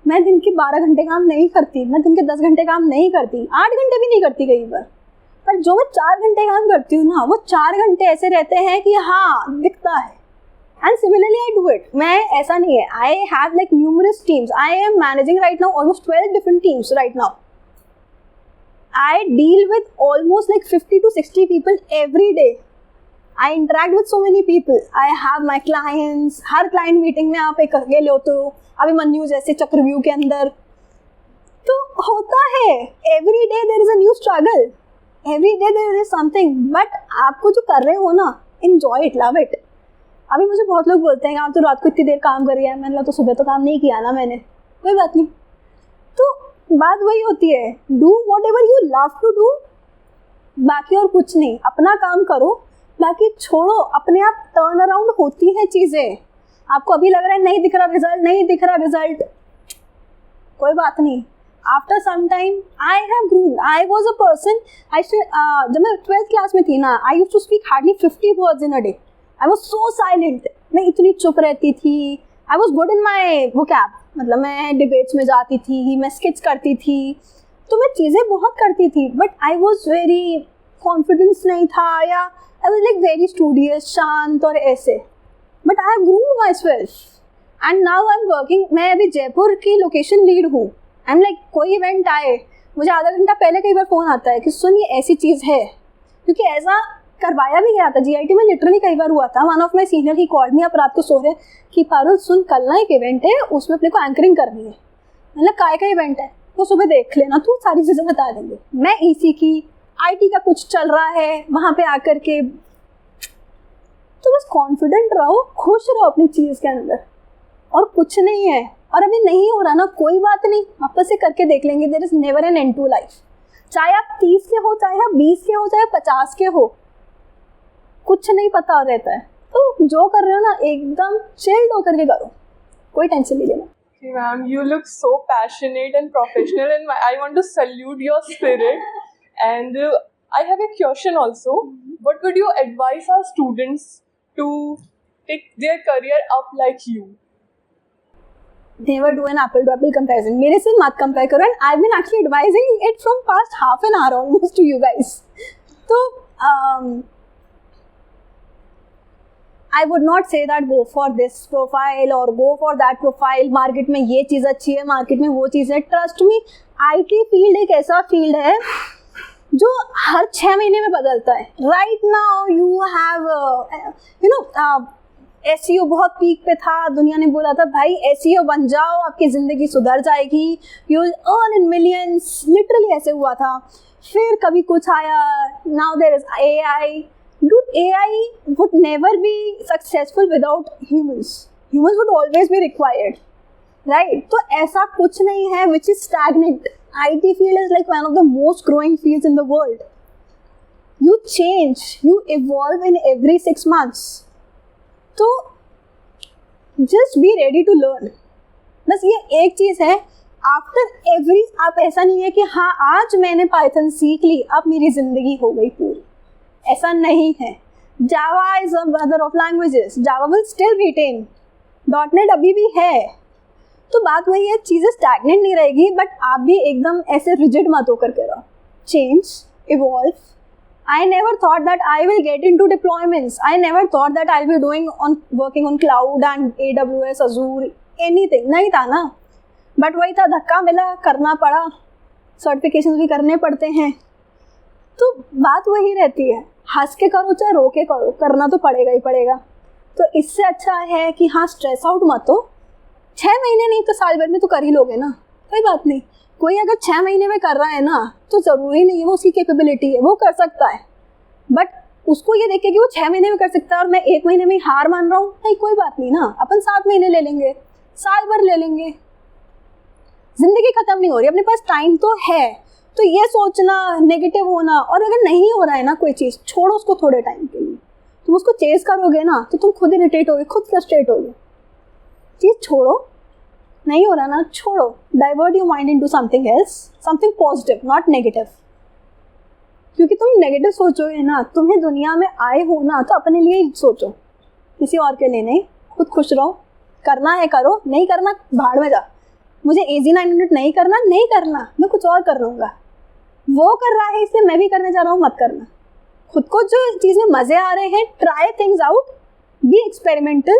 मैं दिन के 12 घंटे काम नहीं करती, मैं दिन के 10 घंटे काम नहीं करती, 8 घंटे भी नहीं करती कई बार, पर जो मैं 4 घंटे काम करती हूँ ना, वो 4 घंटे ऐसे रहते हैं कि हाँ दिखता है। And similarly I do it, मैं ऐसा नहीं है, I have like numerous teams, I am managing right now almost 12 different teams right now, I deal with almost like 50 to 60 people every day, I interact with so many people, I have my clients, her client meeting में आप एक अकेले होते हो, अभी मन्यू जैसे चक्रव्यूह के अंदर, तो होता है, every day there is a new struggle, every day there is something, but आपको जो कर रहे हो ना, enjoy it, love it। अभी मुझे बहुत लोग बोलते हैं आप तो रात को इतनी देर काम कर रही है, मैंने कहा तो सुबह तो काम नहीं किया ना मैंने, कोई बात नहीं, तो बात वही होती है, do whatever you love to do, बाकी और कुछ नहीं, अपना काम करो, बाकी छोड़ो, अपने आप टर्न अराउंड होती हैं चीज़ें। आपको अभी लग रहा है नहीं दिख रहा रिजल्ट, कोई बात नहीं, after some time I have grown, I was a person, जब मैं 12th क्लास में थी ना, I used to speak hardly 50 words in a day, I was so silent, मैं इतनी चुप रहती थी, I was good in my vocab, मतलब मैं डिबेट्स में जाती थी, मैं स्किट्स करती थी, तो मैं चीज़ें बहुत करती थी, but I was very confidence नहीं था, या I was like very studious, शांत और ऐसे, but I have groomed myself and now I'm working, मैं अभी जयपुर की लोकेशन लीड हूँ, I'm like कोई इवेंट आए, मुझे आधा घंटा पहले कई बार फ़ोन आता है कि सुन ये ऐसी चीज़ है, क्योंकि ऐसा करवाया भी गया था GIT में, लिटरली कई बार हुआ था, one of my senior he called me, आप रात को सो रहे कि पारुल सुन कल ना एक इवेंट है, उसमें अपने को एंकरिंग करनी है, मतलब काय का इवेंट है, वो सुबह देख लेना, तू सारी चीज़ें बता देंगे, मैं EC की IT का कुछ चल रहा है वहाँ पे आकर के, तो बस कॉन्फिडेंट रहो, खुश रहो अपनी चीज़ के अंदर, और कुछ नहीं है, और अभी नहीं हो रहा ना कोई बात नहीं, वापस से करके देख लेंगे, there is never an end to life, चाहे आप 30 के हो, चाहे आप 20 के हो, चाहे 50 के हो, कुछ नहीं पता रहता है, तो जो कर रहे हो ना एकदम चिल्ड होकर के करो, कोई टेंशन नहीं लेना। Okay, ma'am, you look so passionate and professional, and I want to salute your spirit. And I have a question also. What would you advise our students to take their career up like you? Never do an apple to apple comparison. मेरे से मत compare करो, and I've been actually advising it from past half an hour almost to you guys. तो I would not say that go for this profile or go for that profile. Market में ये चीज़ अच्छी है, market में वो चीज़ है. Trust me, IT field एक ऐसा फील्ड है जो हर 6 महीने में बदलता है. Right now you have SEO बहुत पीक पे था. दुनिया ने बोला था भाई SEO बन जाओ, आपकी ज़िंदगी सुधर जाएगी, you will earn in millions. Literally ऐसे हुआ था. फिर कभी कुछ आया. Now there is AI. Dude, AI would never be successful without humans. Humans would always be required, right? तो ऐसा कुछ नहीं है which is stagnant. IT field is like one of the most growing fields in the world. You change, you evolve in every 6 months. तो just be ready to learn. बस ये एक चीज़ है. After every, आप ऐसा नहीं है कि हाँ आज मैंने Python सीख ली, अब मेरी ज़िंदगी हो गई पूरी. ऐसा नहीं है. Java is a mother of languages. Java will still retain. .NET अभी भी है. तो बात वही है, चीज़ें stagnant नहीं रहेगी, बट आप भी एकदम ऐसे rigid मत होकर के रहो. Change, evolve. I never thought that I will get into deployments. I never thought that I'll be working on cloud and AWS, Azure, anything. नहीं था ना. बट वही था, धक्का मिला, करना पड़ा. सर्टिफिकेशन भी करने पड़ते हैं. तो बात वही रहती है, हंस के करो चाहे रो के करो, करना तो पड़ेगा ही पड़ेगा. तो इससे अच्छा है कि हाँ स्ट्रेस आउट मत हो. 6 महीने नहीं तो साल भर में तो कर ही लोगे ना, कोई बात नहीं. कोई अगर 6 महीने में कर रहा है ना तो ज़रूरी नहीं है वो उसकी कैपेबिलिटी है, वो कर सकता है. बट उसको ये देखे कि वो 6 महीने में कर सकता है और मैं 1 महीने में हार मान रहा हूँ, नहीं कोई बात नहीं ना. अपन 7 महीने ले लेंगे, साल भर ले लेंगे. ज़िंदगी ख़त्म नहीं हो रही, अपने पास टाइम तो है. तो ये सोचना, नेगेटिव होना, और अगर नहीं हो रहा है ना कोई चीज़, छोड़ो उसको थोड़े टाइम के लिए. तुम उसको चेस करोगे ना तो तुम खुद इरिटेट होगे, खुद फ्रस्ट्रेट होगे. चीज़ छोड़ो. नहीं हो रहा ना, छोड़ो. Divert your mind into something else, something positive, not negative. क्योंकि तुम नेगेटिव सोचोगे ना, तुम्हें दुनिया में आए हो ना तो अपने लिए ही सोचो, किसी और के लिए नहीं. खुद खुश रहो. करना है करो, नहीं करना भाड़ में जा. मुझे AZ 900 नहीं करना, नहीं करना, मैं कुछ और कर लूँगा. वो कर रहा है इसलिए मैं भी करने जा रहा हूँ, मत करना. खुद को जो चीज़ में मज़े आ रहे हैं, try things out, be experimental.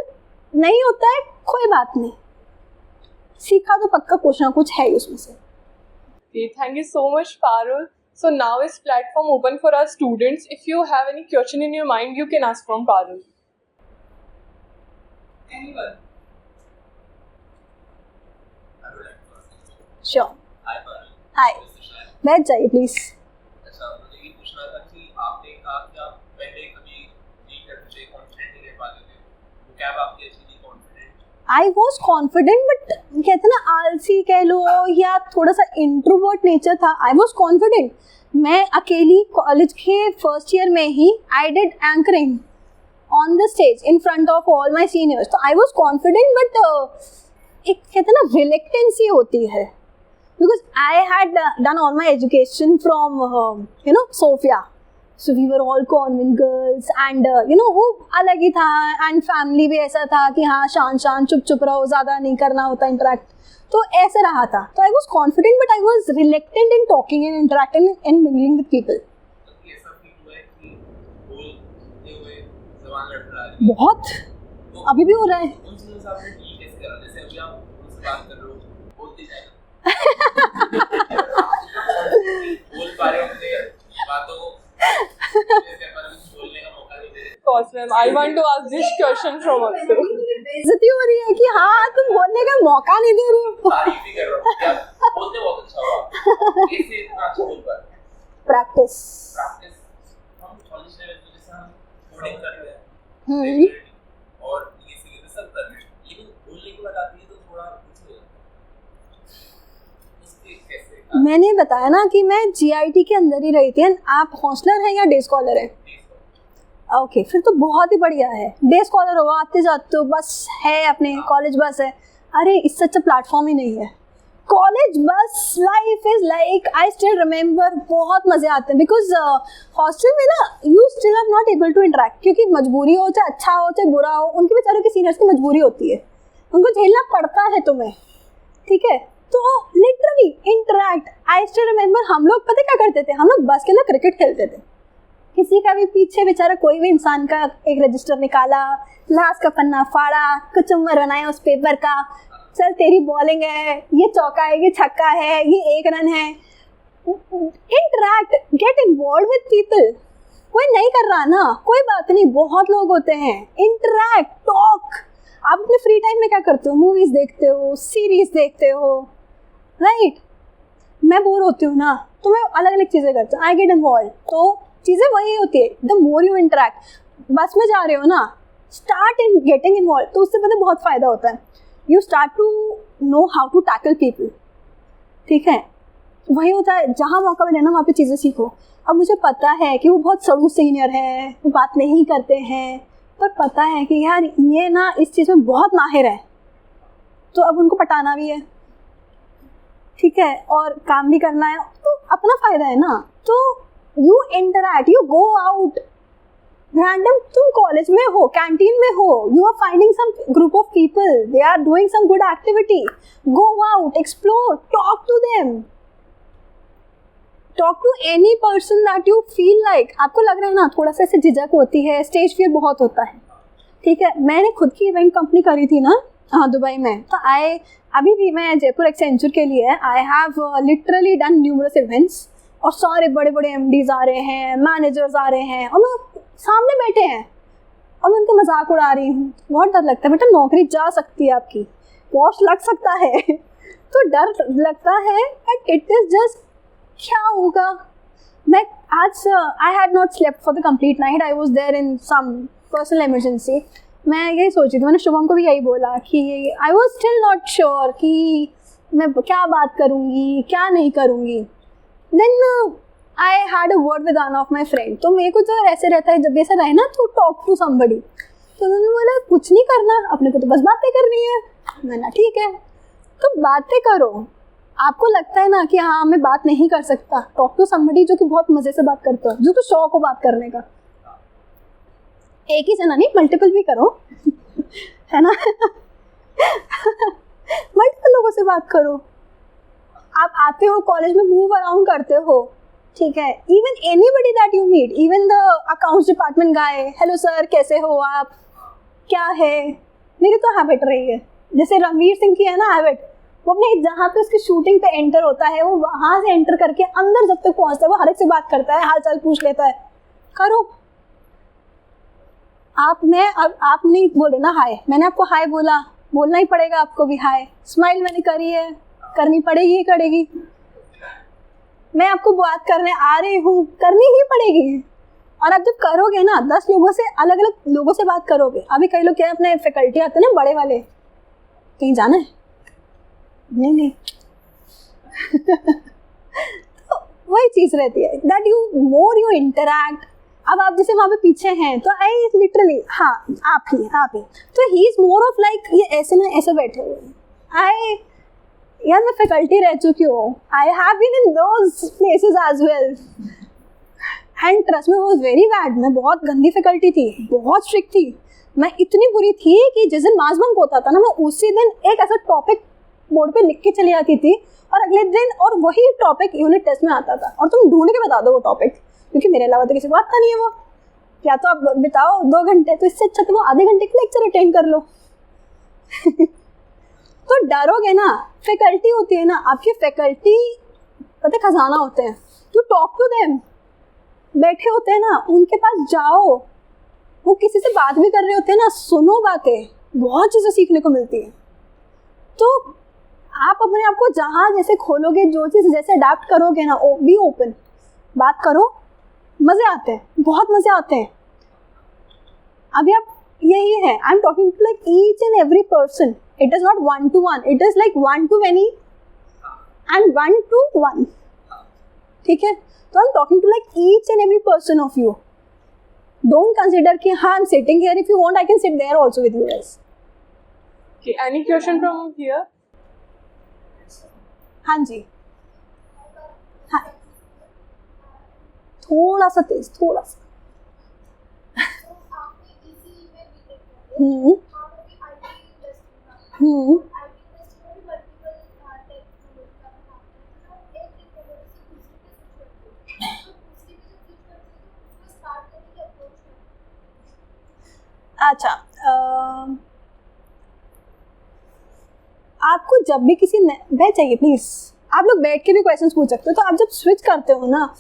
नहीं होता है कोई बात नहीं, सीखा तो पक्का कुछ ना कुछ है उसमें से. Okay, thank you so much, Parul. So now is platform open for our students. If you have any question in your mind, you can ask from Parul. Anyone? I would like to ask. Sure. Hi, Parul. हाय, बैठ जाइए please. अच्छा, मुझे ये पूछना था कि आपने कहा कि आप पहले कभी नहीं करते थे, कॉन्फिडेंट नहीं रह पाते थे, वो क्या आपकी अच्छी थी confident? I was confident, but कहते ना आलसी कह लो या थोड़ा सा इंट्रोवर्ट नेचर था. I was confident. मैं अकेली कॉलेज के फर्स्ट ईयर में ही I did anchoring on the stage in front of all my seniors. तो आई वॉज कॉन्फिडेंट, बट एक कहते ना रिलेक्टेंसी होती है. Because I had done all my education from, Sophia. So we were all convent girls and, वो अलग ही था. And family भी ऐसा था कि हाँ शांत चुप चुप रहो, ज़्यादा नहीं करना होता इंटरेक्ट. तो ऐसे रहा था. तो I was confident but I was reluctant in talking and interacting and mingling with people. बहुत. अभी भी हो रहा है. बोल पा रहे हो अपने बातों को, जैसे अपन बोलने का मौका नहीं दे रहे. Of course, ma'am. I want to ask this question from also. बेइज्जती हो रही है कि हाँ तुम बोलने का मौका नहीं दे रहे हो. तारीफ ही कर रहा हूँ, क्या बोलते बहुत अच्छा हुआ. कैसे इतना अच्छा बोल पा रहे? प्रैक्टिस. हम कॉलेज लेवल पे जैसे हम कोडिंग कर रहे हैं और ये सीखते सब कर रहे हैं, लेकिन बोलने की बात आती है तो थोड़ा कुछ हो जाता है. उसके कैसे? मैंने बताया ना कि मैं GIT के अंदर ही रही थी. आप हॉस्टलर हैं या डे स्कॉलर हैं? ओके, फिर तो बहुत ही बढ़िया है. डे स्कॉलर हो, आते जाते हो, बस है अपने कॉलेज बस है. अरे इससे अच्छा प्लेटफॉर्म ही नहीं है. कॉलेज बस life is like, I still remember, बहुत मजे आते हैं बिकॉज हॉस्टल में ना you still are not able to interact, क्योंकि मजबूरी हो, चाहे अच्छा हो चाहे बुरा हो, उनके बेचारों के सीनियर्स की मजबूरी होती है, उनको झेलना पड़ता है तुम्हें, ठीक है, तो लिटरली इंटरेक्ट। आई स्टिल रिमेम्बर हम लोग पता क्या करते थे, हम लोग बस के अंदर क्रिकेट खेलते थे, किसी का भी पीछे बेचारा कोई भी इंसान का एक रजिस्टर निकाला, लास्ट का पन्ना फाड़ा, कचुम्बर बनाया उस पेपर का, चल तेरी बॉलिंग है, ये चौका है, ये छक्का है, ये 1 रन है। Interact, get involve with people. कोई नहीं कर रहा ना, कोई बात नहीं, बहुत लोग होते हैं, इंटरैक्ट, टॉक। आप अपने फ्री टाइम में क्या करते हो? मूवीज देखते हो, सीरीज देखते हो, राइट? मैं बोर होती हूँ ना, तो मैं अलग अलग चीज़ें करती हूँ, आई गेट इन्वॉल्व। तो चीज़ें वही होती है, द मोर यू इंटरैक्ट। बस में जा रहे हो ना, स्टार्ट इन गेटिंग इन्वॉल्व, तो उससे पता बहुत फ़ायदा होता है। You start to know how to tackle people, ठीक है? वही होता है, जहाँ मौका मिले ना वहाँ पे चीज़ें सीखो। अब मुझे पता है कि वो बहुत सड़ू सीनियर है, वो बात नहीं करते हैं, पर पता है कि यार ये ना इस चीज़ में बहुत माहिर है, तो अब उनको पटाना भी है, ठीक है, और काम भी करना है, तो अपना फ़ायदा है ना। तो you interact, you go out random. तुम कॉलेज में हो, कैंटीन में हो, you are finding some group of people, they are doing some good activity, go out, explore, talk to them, talk to any person that you feel like. आपको लग रहा है ना थोड़ा सा ऐसे झिझक होती है, स्टेज फियर बहुत होता है, ठीक है? मैंने खुद की इवेंट कंपनी करी थी ना, हाँ, दुबई में, तो अभी भी मैं जयपुर एक्सेंचर के लिए I have literally done numerous events, और सारे बड़े बड़े MDs आ रहे हैं, मैनेजर्स आ रहे हैं, और मैं सामने बैठे हैं और मैं उनका मजाक उड़ा रही हूँ। बहुत डर लगता है, बेटा नौकरी जा सकती है आपकी, पॉस्ट लग सकता है तो डर लगता है, बट इट इज जस्ट क्या होगा। मैं आज I had not slept for the complete night, I was there in some personal emergency. मैं यही सोची थी, मैंने शुभम को भी यही बोला कि I was still not sure कि मैं क्या बात करूँगी क्या नहीं करूँगी। Then I had a word with one of my friend, तो मेरे को तो ऐसे रहता है, जब भी ऐसा रहे ना तो टॉक टू समबडी, तो उन्होंने बोला कुछ नहीं करना, अपने को तो बस बातें करनी है। मैंने ठीक है, तो बातें करो। आपको लगता है ना कि हाँ मैं बात नहीं कर सकता, टॉक टू समबडी जो कि बहुत मज़े से बात करता है, जो कि शौक हो बात करने का। एक ही जना नहीं, मल्टीपल भी करो है ना मल्टीपल लोगों से बात करो। आप आते हो कॉलेज में, मूव अराउंड करते हो, ठीक है? Even anybody that you meet, even the accounts department guy, hello sir कैसे हो आप, क्या है। मेरी तो हैबिट रही है, जैसे रणवीर सिंह की है ना हैबिट, वो अपने जहाँ पे उसकी शूटिंग पे एंटर होता है, वो वहाँ से एंटर करके अंदर जब तक पहुँचता है वो हर एक से बात करता है, हाल चाल पूछ लेता है। करो आप नहीं बोले ना हाय, मैंने आपको हाय बोला, बोलना ही पड़ेगा आपको भी हाय। स्माइल मैंने करी है, करनी पड़ेगी ही करेगी। मैं आपको बात करने आ रही हूँ, करनी ही पड़ेगी। और आप जब करोगे ना 10 लोगों से, अलग अलग लोगों से बात करोगे। अभी कई लोग क्या अपने फैकल्टी आते हैं ना बड़े वाले, कहीं जाना है नहीं तो वही चीज़ रहती है that you more you interact. अब आप जैसे वहाँ पे पीछे हैं तो आई लिटरली, हाँ आप ही, तो he is more of like ये ऐसे ना ऐसे बैठे हुए हैं। यार मैं फैकल्टी रह चुकी हूँ, I have been in those places as well, and trust me was very bad. मैं बहुत गंदी फैकल्टी थी, बहुत स्ट्रिक्ट थी। मैं इतनी बुरी थी कि जिस दिन मास बंक होता था ना, मैं उसी दिन एक ऐसा टॉपिक बोर्ड पे लिख के चली आती थी, और अगले दिन और वही टॉपिक यूनिट टेस्ट में आता था, और तुम ढूंढ के बता दो वो टॉपिक, क्योंकि मेरे अलावा तो किसी को आता नहीं है वो। या तो आप बिताओ 2 घंटे, तो इससे अच्छा तो वो आधे घंटे का लेक्चर अटेंड कर लो तो डरोगे ना, फैकल्टी होती है ना आपकी, फैकल्टी पता खजाना होते हैं, टू टॉक टू देम। बैठे होते हैं ना, उनके पास जाओ, वो किसी से बात भी कर रहे होते हैं ना, सुनो बातें, बहुत चीज़ें सीखने को मिलती है। तो आप अपने आप को जहाँ जैसे खोलोगे, जो चीज़ जैसे अडाप्ट करोगे ना, बी ओपन, बात करो, मज़े आते हैं, बहुत मज़े आते हैं। अभी आप यही है, I am talking to like each and every person, it is not 1 to 1, it is like 1 to many एंड 1 to 1, ठीक है? तो I am talking to like each and every person of you. Don't consider कि हाँ I am sitting here, if you want I can sit there also with you guys. Okay, any question from here? हाँ जी, हाँ, थोड़ा सा तेज, थोड़ा सा। हम्म हम्म अच्छा, आपको जब भी किसी बैठ जाइए प्लीज, आप लोग बैठ के भी क्वेश्चंस पूछ सकते हो। तो आप जब स्विच करते हो ना,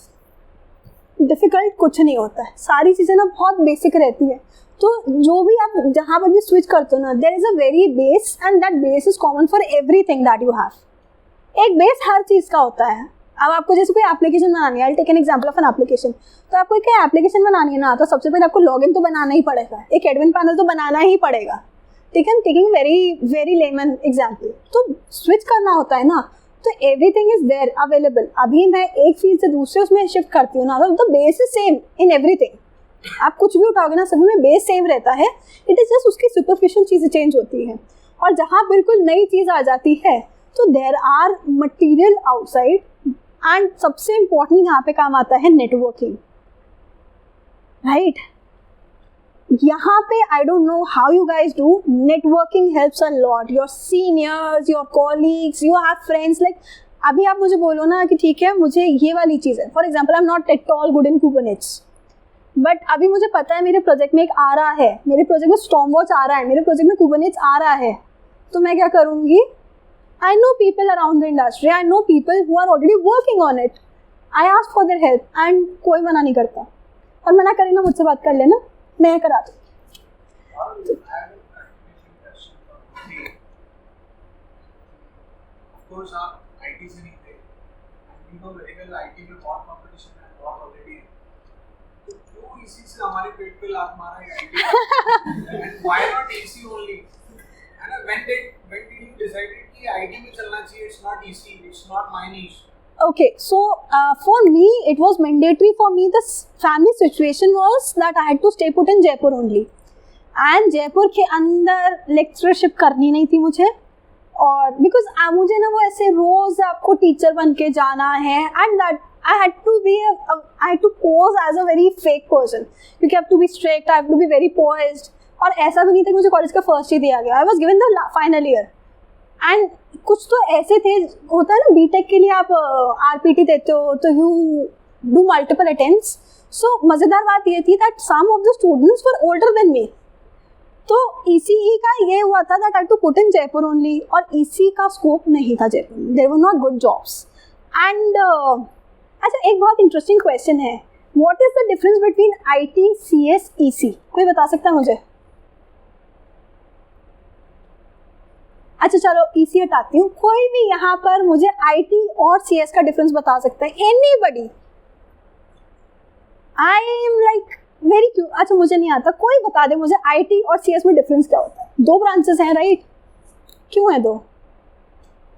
डिफिकल्ट कुछ नहीं होता है, सारी चीज़ें ना बहुत बेसिक रहती है। तो जो भी आप जहाँ पर भी स्विच करते हो ना, there is a very base and that base is common for everything that you have. एक बेस हर चीज़ का होता है। अब आपको जैसे कोई एप्लीकेशन बनानी है, I take an example of an application, तो आपको एक एप्लीकेशन बनानी है ना, तो सबसे पहले आपको लॉगिन तो बनाना ही पड़ेगा, एक एडमिन पैनल तो बनाना ही पड़ेगा, ठीक है, टेकिंग वेरी लेमन एग्जांपल। तो स्विच करना होता है ना, तो एवरीथिंग इज देयर अवेलेबल। अभी मैं एक फील्ड से दूसरे उसमें शिफ्ट करती हूँ ना, तो the base is same in everything. आप कुछ भी उठाओगे ना, सभी में बेस सेम रहता है, इट इज जस्ट उसकी सुपरफिशियल चीज़ें चेंज होती हैं। और जहाँ बिल्कुल नई चीज़ आ जाती है, तो there are material outside, and सबसे इम्पोर्टेंट यहाँ पे काम आता है नेटवर्किंग, राइट? यहाँ पे I don't know how you guys do, networking helps a lot. Your seniors, your colleagues, you have friends, like अभी आप मुझे बोलो ना कि ठीक है मुझे ये वाली चीज़ है, for example I am not at all good in Kubernetes, but अभी मुझे पता है मेरे प्रोजेक्ट में एक आ रहा है, मेरे प्रोजेक्ट में स्टॉर्मवॉच आ रहा है, मेरे प्रोजेक्ट में कुबरनेट्स आ रहा है, तो मैं क्या करूँगी? I know people around the industry, I know people who are already working on it. I ask for their help and कोई मना नहीं करता, और मना करे ना मुझसे बात कर लेना, मैं करा दूँ। Of course, आप IT से नहीं थे, you know very well IT में बहुत competition है, बहुत already है, तो क्यों इसी से हमारे पेट पे लात मारा है IT? And why not AC only? And when did you decide कि IT में चलना चाहिए? It's not EC, it's not my niche. Okay, so for me it was mandatory for me. The family situation was that I had to stay put in Jaipur only, and Jaipur के अंदर lectureship करनी नहीं थी मुझे, और because मुझे ना वो ऐसे रोज आपको टीचर बन के जाना है, and that I had to pose as a very fake person, क्योंकि I have to be strict, I have to be very poised, और ऐसा भी नहीं था कि मुझे कॉलेज का फर्स्ट ही दिया गया, I was given the final year, and कुछ तो ऐसे थे, होता है ना बीटेक के लिए आप आरपीटी देते हो तो you do multiple attempts. So मज़ेदार बात ये थी that some of the students were older than me, तो ईसीई का ये हुआ था that I too put in Jaipur only, और ईसी का स्कोप नहीं था जयपुर में, there were not good jobs. And अच्छा, एक बहुत इंटरेस्टिंग क्वेश्चन है, what is the difference between IT, CS, EC? कोई बता सकता है मुझे? अच्छा चलो ईसी हटाती हूँ, कोई भी यहाँ पर मुझे आईटी और सीएस का डिफरेंस बता सकता है? Anybody? I am like very Q, अच्छा मुझे नहीं आता, कोई बता दे मुझे आईटी और सीएस में डिफरेंस क्या होता है? दो ब्रांचेस हैं राइट, क्यों है दो?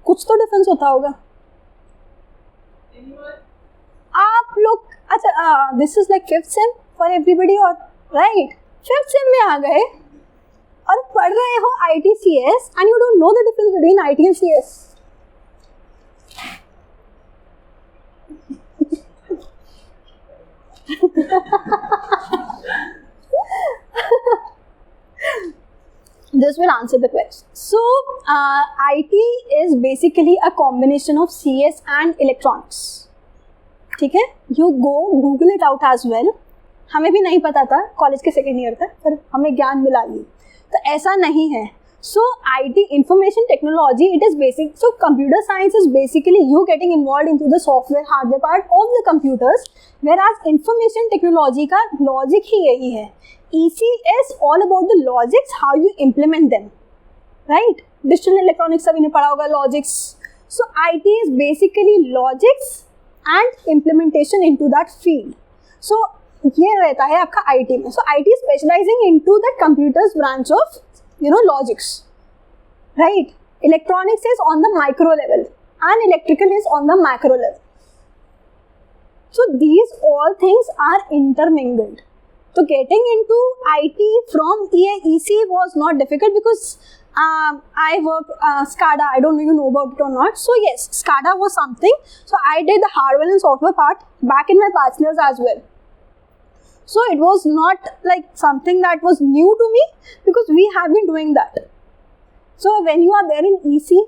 कुछ तो डिफरेंस होता होगा। आप लोग अच्छा, this is like 5th same for everybody, और राइट 5th सेम में आ गए और पढ़ रहे हो IT CS, and you don't know the difference between IT and CS. This will answer the question. So, IT is basically a combination of CS and electronics. ठीक है, you go Google it out as well. हमें भी नहीं पता था college के second year तक, पर हमें ज्ञान मिला ये, तो ऐसा नहीं है। So IT, information technology, it is basic. So computer science is basically you getting involved into the software hardware part of the computers, whereas information technology का logic ही यही है। EC is all about the logics, how you implement them, right? Digital electronics सभी ने पढ़ा होगा logics. So IT is basically logics and implementation into that field. So ये रहता है आपका IT में। So IT specializing into the computers branch of logics, right? Electronics is on the micro level and electrical is on the macro level. So these all things are intermingled. So getting into IT from EC was not difficult, because I worked SCADA. I don't know you know about it or not. So yes, SCADA was something. So I did the hardware and software part back in my bachelor's as well. So it was not like something that was new to me because we have been doing that. So when you are there in EC,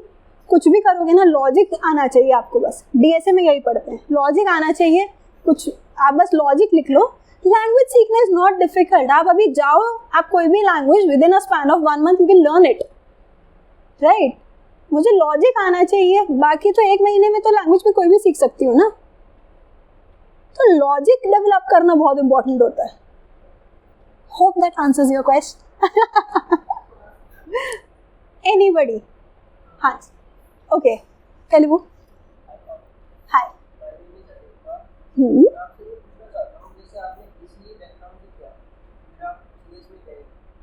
कुछ भी करोगे ना, logic आना चाहिए आपको. बस DSA में यही पढ़ते हैं, लॉजिक आना चाहिए. कुछ आप बस लॉजिक लिख लो. लैंग्वेज सीखना इज नॉट डिफिकल्ट. आप अभी जाओ, आप कोई भी language with in a span of 1 month you can learn it, right. मुझे लॉजिक आना चाहिए, बाकी तो 1 महीने में तो लैंग्वेज में कोई भी सीख सकती हूँ ना. तो लॉजिक डेवलप करना बहुत इंपॉर्टेंट होता है. Hope that answers your question. Anybody? हाँ, okay. Telugu? Hi.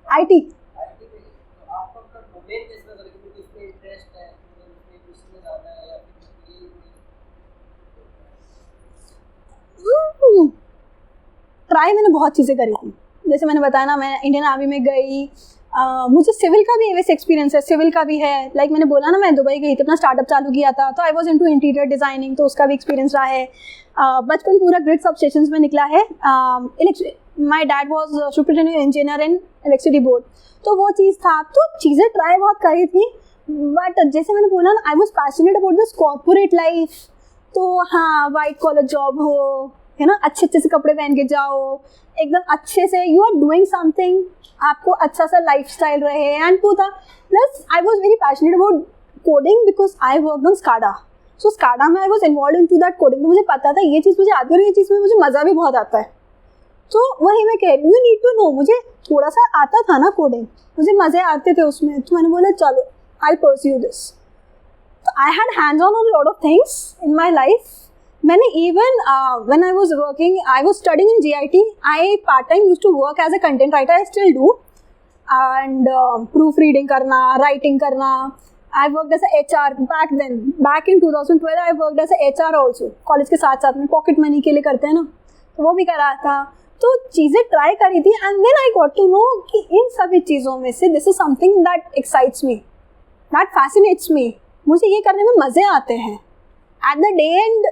IT. Try मैंने बहुत चीज़ें करी थी. जैसे मैंने बताया ना, मैं इंडियन आर्मी में गई. मुझे सिविल का भी वैसे एक्सपीरियंस है, सिविल का भी है. लाइक मैंने बोला ना, मैं दुबई गई थी, अपना स्टार्टअप चालू किया था, तो I was into interior designing, तो उसका भी एक्सपीरियंस रहा है. बचपन पूरा ग्रिड सबस्टेशंस में निकला है. My dad was superintendent engineer in electricity board, तो वो चीज़ था. तो चीज़ें ट्राई बहुत करी थी. बट जैसे मैंने बोला ना, I was passionate about this corporate life. तो हाँ, वाइट कॉलर जॉब हो, है ना, अच्छे अच्छे से कपड़े पहन के जाओ, एकदम अच्छे से यू आर डूइंग समथिंग, आपको अच्छा सा लाइफस्टाइल रहे. And to the plus I was very passionate about coding because I work on SCADA. So SCADA में I was involve in to that coding. तो मुझे पता था ये चीज़ मुझे आती है और ये चीज़ में मुझे मज़ा भी बहुत आता है. तो वही मैं कह रही हूँ, यू नीड टू नो. मुझे थोड़ा सा आता था ना कोडिंग, मुझे मज़े आते थे उसमें, तो मैंने बोला चलो आई परस्यू दिस. तो I had hands on lot of things in my life. मैंने even when I was working, I was studying in GIT, I part time used to work as a content writer. I still do. And proof reading करना, writing करना. I worked as a HR back then. Back in 2012 I worked as a HR also. College के साथ साथ में pocket money के लिए करते हैं ना, तो वो भी करा था. तो चीज़ें ट्राई करी थी. And then I got to know कि इन सभी चीज़ों में से this is something that excites me, that fascinates me. मुझे ये करने में मज़े आते हैं. एट द डे एंड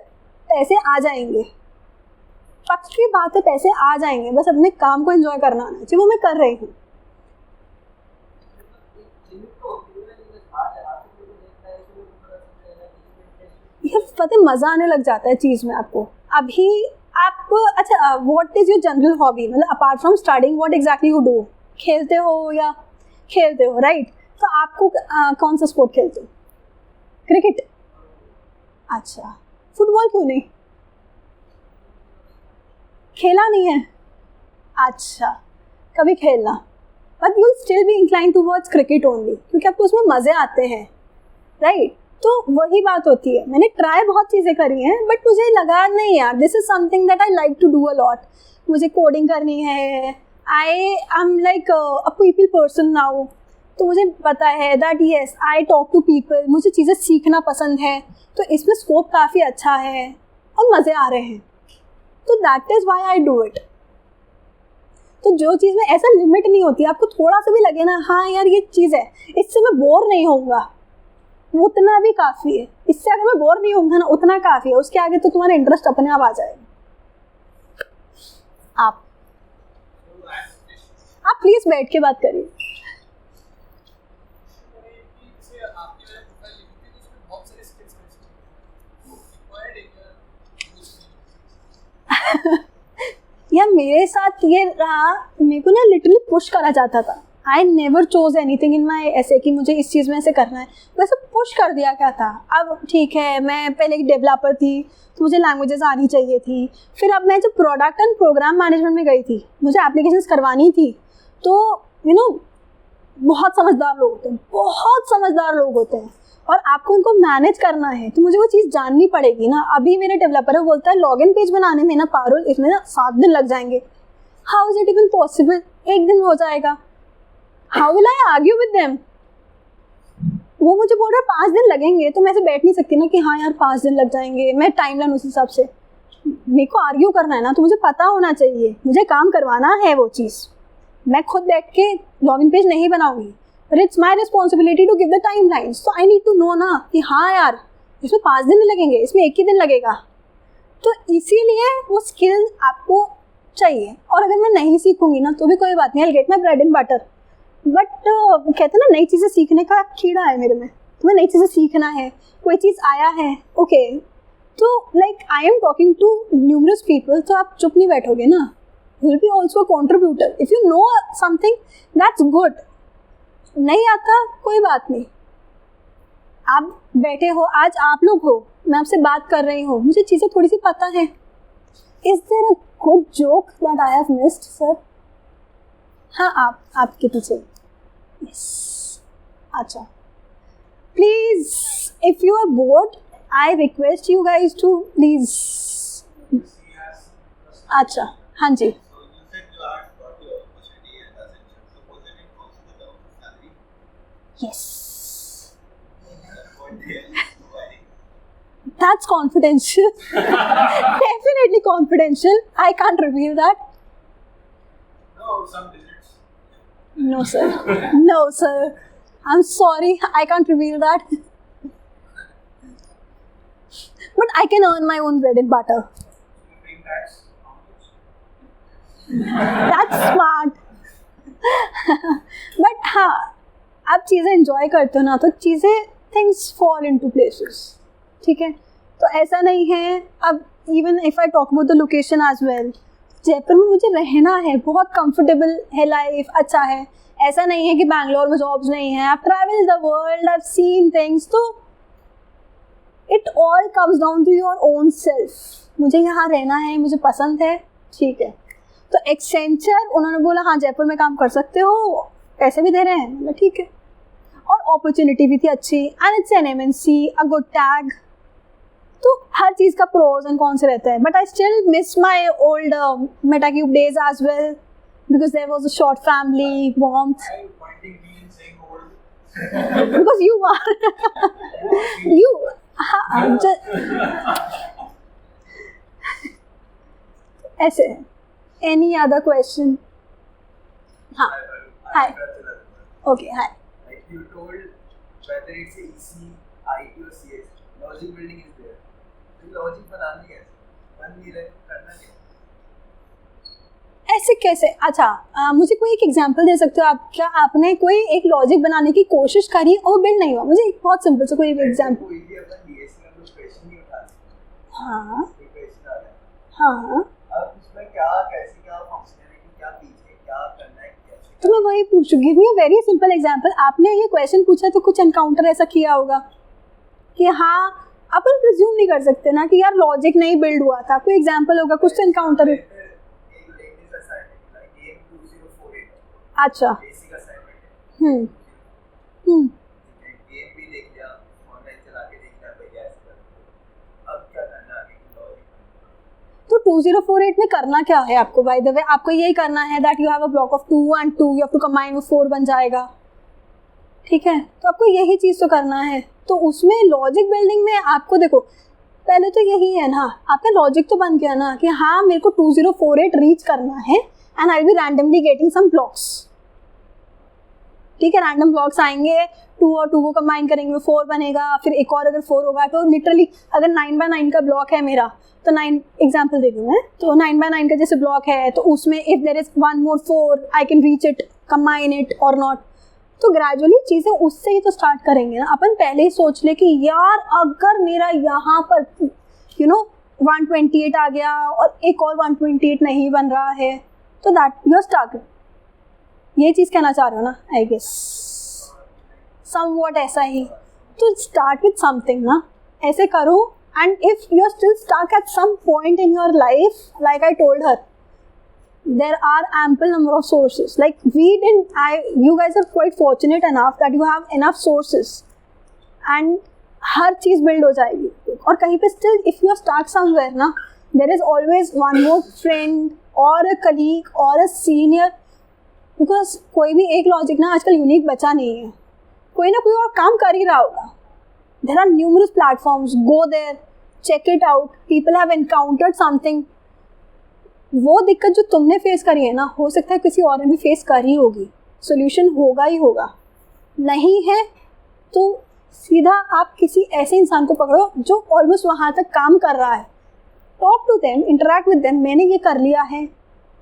पैसे आ जाएंगे, पक्ष की बात है, पैसे आ जाएंगे. बस अपने काम को एंजॉय करना आना चाहिए, वो मैं कर रही हूँ. ये पता मज़ा आने लग जाता है चीज़ में आपको. अभी आप अच्छा, what is your general hobby? मतलब apart from studying what exactly you do? खेलते हो या खेलते हो, राइट? तो आपको कौन सा स्पोर्ट खेलते हो? क्रिकेट. अच्छा, फुटबॉल क्यों नहीं खेला? नहीं है. अच्छा, कभी खेलना. But you still be incline towards cricket only, क्योंकि आपको उसमें मज़े आते हैं, राइट? तो वही बात होती है. मैंने ट्राई बहुत चीज़ें करी हैं, बट मुझे लगा नहीं यार, this is something that I like to do a lot. मुझे कोडिंग करनी है. I am like a people person now. तो मुझे पता है that yes I talk to people. मुझे चीज़ें सीखना पसंद है, तो इसमें स्कोप काफ़ी अच्छा है और मज़े आ रहे हैं. तो that is why I do it. तो जो चीज़ में ऐसा लिमिट नहीं होती, आपको थोड़ा सा भी लगे ना, हाँ यार ये चीज़ है, इससे मैं बोर नहीं होऊंगा, उतना भी काफ़ी है. इससे अगर मैं बोर नहीं होऊंगा ना, उतना काफ़ी है. उसके आगे तो तुम्हारा इंटरेस्ट अपने आप आ जाएगा. आप प्लीज़ बैठ के बात करिए. यार मेरे साथ ये रहा, मेरे को ना लिटरली पुश करा जाता था. I never chose anything in my ऐसे कि मुझे इस चीज़ में ऐसे करना है. वैसे पुश कर दिया क्या था. अब ठीक है, मैं पहले एक डेवलपर थी, तो मुझे लैंग्वेजेस आनी चाहिए थी. फिर अब मैं जब प्रोडक्ट एंड प्रोग्राम मैनेजमेंट में गई थी, मुझे एप्लीकेशंस करवानी थी. तो यू नो बहुत समझदार लोग होते हैं, बहुत समझदार लोग होते हैं, और आपको उनको मैनेज करना है. तो मुझे वो चीज़ जाननी पड़ेगी ना. अभी मेरे डेवलपर है, वो बोलता है लॉगिन पेज बनाने में ना पारुल इसमें ना 7 दिन लग जाएंगे. How is it even possible? 1 दिन में हो जाएगा. How will I argue with them? वो मुझे बोल रहा है 5 दिन लगेंगे, तो मैं ऐसे बैठ नहीं सकती ना कि हाँ यार 5 दिन लग जाएंगे. मैं टाइमलाइन उस हिसाब से, मेरे को आर्ग्यू करना है ना, तो मुझे पता होना चाहिए, मुझे काम करवाना है वो चीज़. मैं खुद बैठ के लॉगिन पेज नहीं बनाऊंगी. But it's my responsibility to give the timeline. So I need to know ना कि हाँ यार इसमें 5 दिन लगेंगे, इसमें 1 ही दिन लगेगा. तो इसीलिए वो स्किल आपको चाहिए. और अगर मैं नहीं सीखूंगी ना तो भी कोई बात नहीं, I get my bread and butter. But कहते हैं ना, नई चीज़ें सीखने का कीड़ा है मेरे में. तुम्हें नई चीज़ें सीखना है, कोई चीज़ आया है, ओके. तो like I am talking to numerous people, तो आप चुप नहीं बैठोगे ना. You will be also contributor. If you know something that's good. नहीं आता कोई बात नहीं, आप बैठे हो, आज आप लोग हो, मैं आपसे बात कर रही हूँ, मुझे चीज़ें थोड़ी सी पता है. Is there a good joke that I have missed sir? हाँ, आपके पीछे. यस, अच्छा. Please if you are bored, I request you guys to please. अच्छा, हाँ जी. Yes. That's confidential. Definitely confidential. I can't reveal that. No, some digits. No, sir. No, sir. I'm sorry. I can't reveal that. But I can earn my own bread and butter. You paying tax? How much? That's smart. But हाँ, आप चीज़ें enjoy करते हो ना, तो चीज़ें things fall into places. ठीक है. तो ऐसा नहीं है. अब even if I talk about the location as well, Jaipur में मुझे रहना है, बहुत comfortable है लाइफ, अच्छा है. ऐसा नहीं है कि बैंगलोर में जॉब्स नहीं है. I've traveled the world, I've seen things. तो it all comes down to your own self. मुझे यहाँ रहना है, मुझे पसंद है, ठीक है. तो एक्सेंचर उन्होंने बोला हाँ जयपुर में काम कर सकते हो, पैसे भी दे रहे हैं, मतलब ठीक है. और अपॉर्चुनिटी भी थी अच्छी, and it's an MNC, a good tag. तो हर चीज़ का प्रोज एंड कॉन्स रहता है. But I still miss my old Metacube days as well, because there was a short family warmth. Why are you pointing me and saying old? Because you are you. ऐसे. Any other question? हाँ. Hi. Okay, hi. Like you told, whether it's EC, IT or CS, logic building is there. तो logic बनानी है, बन नहीं रहे तो करना नहीं. ऐसे कैसे? अच्छा, मुझे कोई एक एग्जांपल दे सकते हो आप? क्या आपने कोई एक लॉजिक बनाने की कोशिश करी और बिल्ड नहीं हुआ? मुझे एक बहुत सिंपल सा कोई एग्जांपल. कोई भी अपन DSC में कुछ क्वेश्चन नहीं उठा. हाँ कोई क्वेश्चन आ गया. हाँ. अब उसमें क्या कैसे क्या फंक्शनैलिटी क्या पीछे क्या करना है कैसे. तो मैं वही पूछूं. Give me a very simple example. आपने ये क्वेश्चन पूछा तो कुछ एनकाउंटर ऐसा किया होगा कि हाँ, अपन प्रिज्यूम नहीं कर सकते ना कि यार लॉजिक नहीं बिल्ड हुआ था. कोई एग्जांपल होगा, कुछ तो एनकाउंटर. अच्छा. बेसिक असाइनमेंट है. गेम भी देख लिया, ऑनलाइन चला के देख लिया, भैया ऐसे कर. अब क्या करना है आगे लॉजिक. तो 2048 में करना क्या है आपको? बाय द वे आपको यही करना है that you have a block of 2 and 2, you have to combine वो 4 बन जाएगा. ठीक है, तो आपको यही चीज़ तो करना है. तो उसमें लॉजिक बिल्डिंग में आपको देखो, पहले तो यही है ना, आपका लॉजिक तो बन गया ना कि हाँ मेरे को 2048 रीच करना है and I will be randomly getting some blocks. ठीक है, रैंडम ब्लॉक्स आएंगे, 2 और 2 को कंबाइन करेंगे 4 बनेगा, फिर एक और अगर 4 होगा तो लिटरली अगर 9x9 का ब्लॉक है मेरा, तो 9 एग्जाम्पल दे दूँ मैं, तो 9x9 का जैसे ब्लॉक है तो उसमें if there is 1 more 4 I can reach it, combine it और नॉट. तो ग्रेजुअली चीज़ें उससे ही तो स्टार्ट करेंगे ना. अपन पहले ही सोच ले कि यार अगर मेरा यहाँ पर 128 आ गया और एक और 128 नहीं बन रहा है, तो दैट यू स्टार्ट. ये चीज़ कहना चाह रहे हो ना, आई गेस समवॉट ऐसा ही. तो स्टार्ट विथ समथिंग ना, ऐसे करो. And if you are still stuck at some point in your life, like I told her, there are ample number of sources. Like you guys are quite fortunate enough that you have enough sources, and her cheese build हो जाएगी. और कहीं पे still if you are stuck somewhere ना, there is always one more friend or a colleague or a senior, because कोई भी एक logic ना आजकल यूनिक बचा नहीं है. कोई ना कोई और काम कर ही रहा होगा. There are numerous platforms. Go there, check it out. People have encountered something. वो दिक्कत जो तुमने फेस करी है ना, हो सकता है किसी और ने भी फेस करी होगी. सोल्यूशन होगा ही होगा. नहीं है तो सीधा आप किसी ऐसे इंसान को पकड़ो जो ऑलमोस्ट वहाँ तक काम कर रहा है. Talk to them, interact with them. मैंने ये कर लिया है,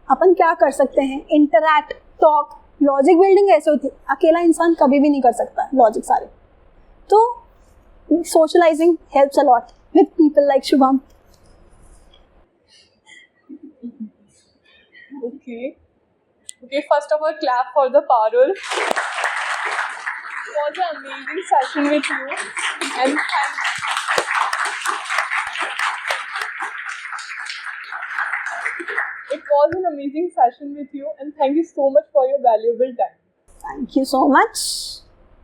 अपन क्या कर सकते हैं. Interact, talk. लॉजिक बिल्डिंग ऐसे होती है, अकेला इंसान कभी भी नहीं कर सकता लॉजिक सारे. तो socialising helps a lot with people like Shubham. Okay. Okay, first of all, clap for the Parul. It was an amazing session with you. And it was an amazing session with you, and thank you so much for your valuable time. Thank you so much.